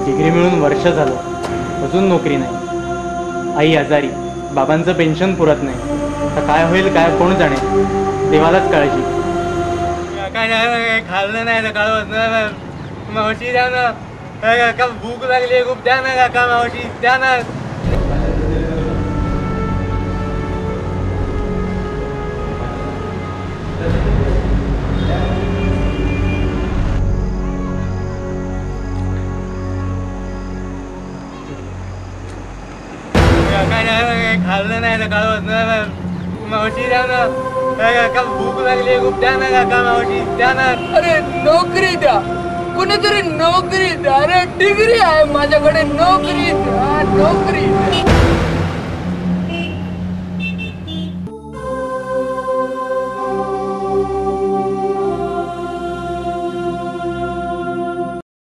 Degree मिळून वर्ष झालं, अजून नोकरी नाही. आई आजारी, बाबांचं पेन्शन पुरत नाही. आता काय होईल काय कोण जाणे, देवालाच काळजी. काय खाल्लं नाही सकाळ मावशी द्या ना, काका भूक लागली खूप, द्या ना काका मावशी द्या ना. काय खाल्लं नाही सकाळ मावशी द्या ना, काका भूक लागली खूप, द्या ना काका मावशी द्या ना. अरे नोकरी द्या, कुणीतरी नोकरी द्या. अरे डिग्री आहे माझ्याकडे, नोकरी द्या, नोकरी द्या.